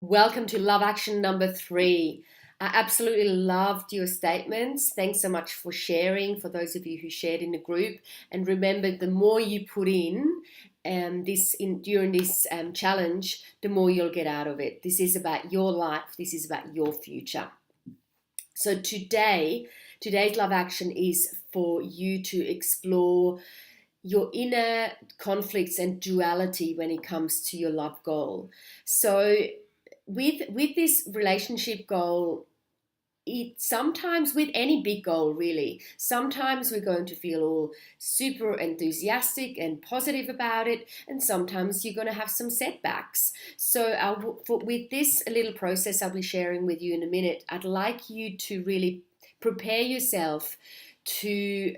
Welcome to Love Action number 3. I absolutely loved your statements. Thanks so much for sharing, for those of you who shared in the group. And remember, the more you put in during this challenge, the more you'll get out of it. This is about your life. This is about your future. So today's Love Action is for you to explore your inner conflicts and duality when it comes to your love goal. So with this relationship goal, it sometimes, with any big goal really, sometimes we're going to feel all super enthusiastic and positive about it, and sometimes you're going to have some setbacks. So with this little process I'll be sharing with you in a minute, I'd like you to really prepare yourself to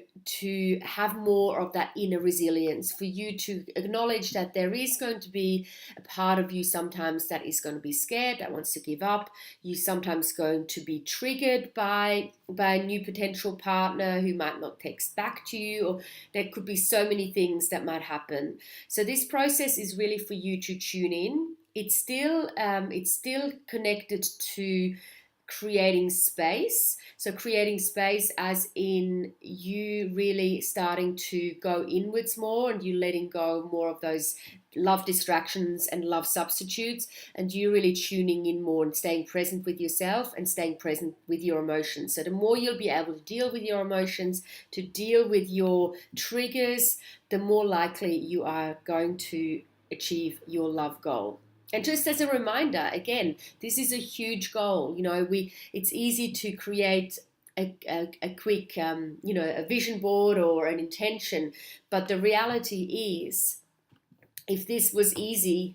have more of that inner resilience, for you to acknowledge that there is going to be a part of you sometimes that is going to be scared, that wants to give up. You're sometimes going to be triggered by a new potential partner who might not text back to you, or there could be so many things that might happen. So this process is really for you to tune in. It's still connected to creating space. So creating space as in you really starting to go inwards more, and you letting go more of those love distractions and love substitutes, and you really tuning in more and staying present with yourself and staying present with your emotions. So the more you'll be able to deal with your emotions, to deal with your triggers, the more likely you are going to achieve your love goal. And just as a reminder, again, this is a huge goal. It's easy to create a quick, a vision board or an intention. But the reality is, if this was easy,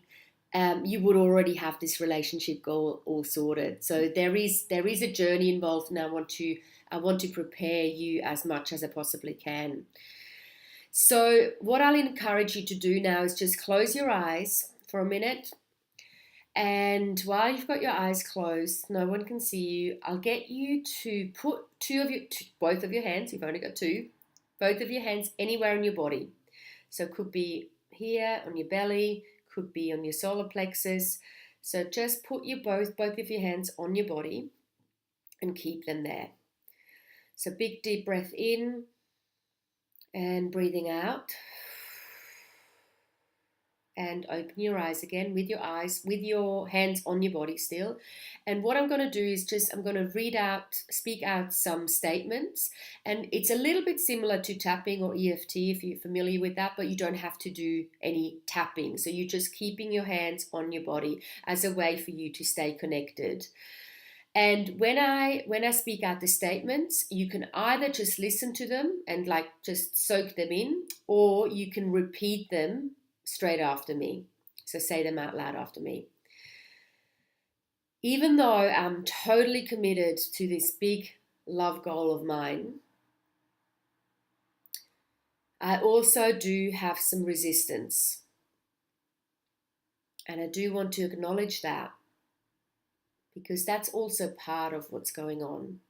you would already have this relationship goal all sorted. So there is a journey involved, and I want to prepare you as much as I possibly can. So what I'll encourage you to do now is just close your eyes for a minute. And while you've got your eyes closed, no one can see you, I'll get you to put both of your hands, you've only got two, both of your hands anywhere in your body. So it could be here on your belly, could be on your solar plexus. So just put both of your hands on your body and keep them there. So big deep breath in and breathing out. And open your eyes again with your hands on your body still. And what I'm going to do is I'm going to speak out some statements. And it's a little bit similar to tapping or EFT if you're familiar with that, but you don't have to do any tapping. So you're just keeping your hands on your body as a way for you to stay connected. And when I speak out the statements, you can either just listen to them and just soak them in, or you can repeat them straight after me. So say them out loud after me. Even though I'm totally committed to this big love goal of mine, I also do have some resistance. And I do want to acknowledge that, because that's also part of what's going on.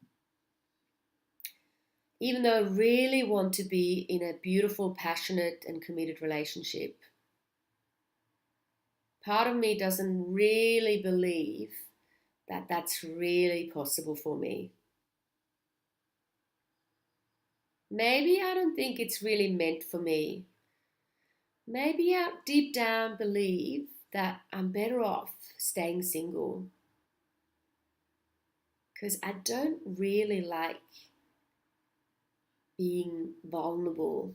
Even though I really want to be in a beautiful, passionate, and committed relationship, part of me doesn't really believe that that's really possible for me. Maybe I don't think it's really meant for me. Maybe I deep down believe that I'm better off staying single, because I don't really like being vulnerable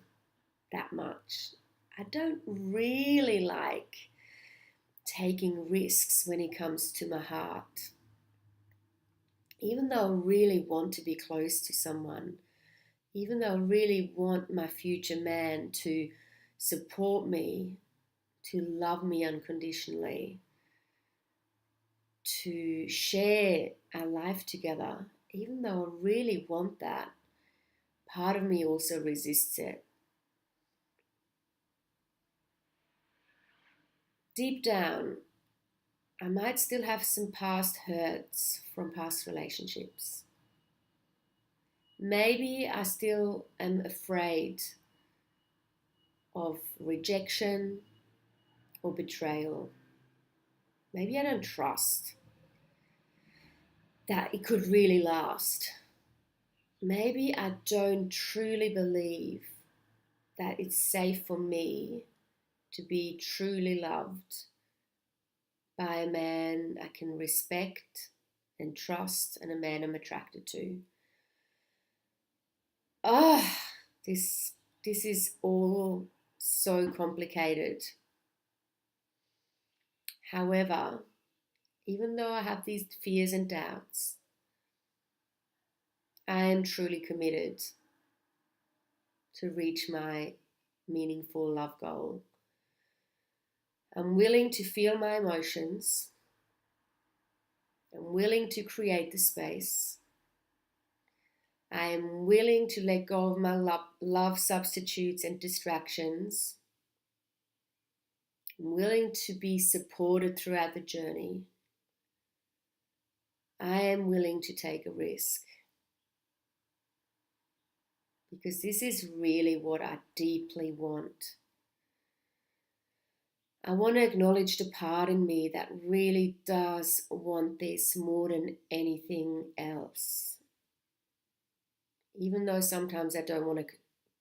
that much. I don't really like taking risks when it comes to my heart. Even though I really want to be close to someone, even though I really want my future man to support me, to love me unconditionally, to share our life together, even though I really want that, part of me also resists it. Deep down, I might still have some past hurts from past relationships. Maybe I still am afraid of rejection or betrayal. Maybe I don't trust that it could really last. Maybe I don't truly believe that it's safe for me to be truly loved by a man I can respect and trust and a man I'm attracted to. Ah, this is all so complicated. However, even though I have these fears and doubts, I am truly committed to reach my meaningful love goal. I'm willing to feel my emotions. I'm willing to create the space. I am willing to let go of my love substitutes and distractions. I'm willing to be supported throughout the journey. I am willing to take a risk because this is really what I deeply want. I want to acknowledge the part in me that really does want this more than anything else. Even though sometimes I don't want to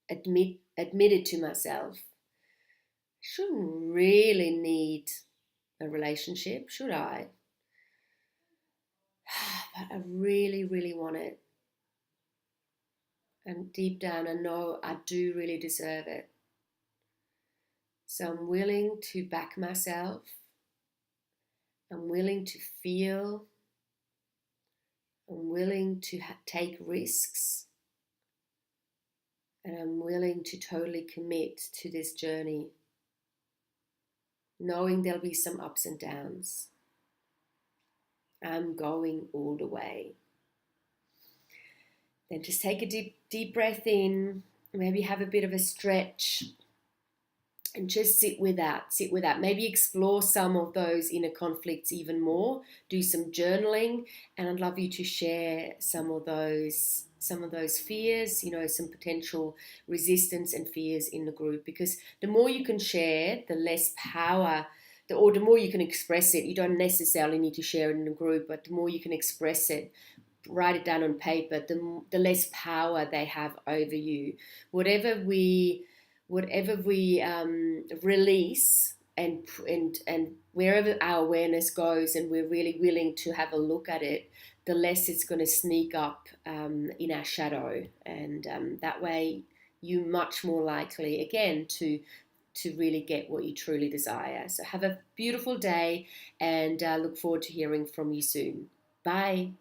admit it to myself. I shouldn't really need a relationship, should I? But I really, really want it. And deep down, I know I do really deserve it. So I'm willing to back myself. I'm willing to feel. I'm willing to take risks. And I'm willing to totally commit to this journey, knowing there'll be some ups and downs. I'm going all the way. Then just take a deep breath in, maybe have a bit of a stretch, and just sit with that. Maybe explore some of those inner conflicts even more. Do some journaling, and I'd love you to share some of those fears, some potential resistance and fears in the group, because the more you can share, the less power, or the more you can express it. You don't necessarily need to share it in a group, but the more you can express it, write it down on paper, the less power they have over you. Whatever we release and wherever our awareness goes, and we're really willing to have a look at it, the less it's going to sneak up in our shadow, and that way you're much more likely again to really get what you truly desire. So have a beautiful day, and look forward to hearing from you soon. Bye.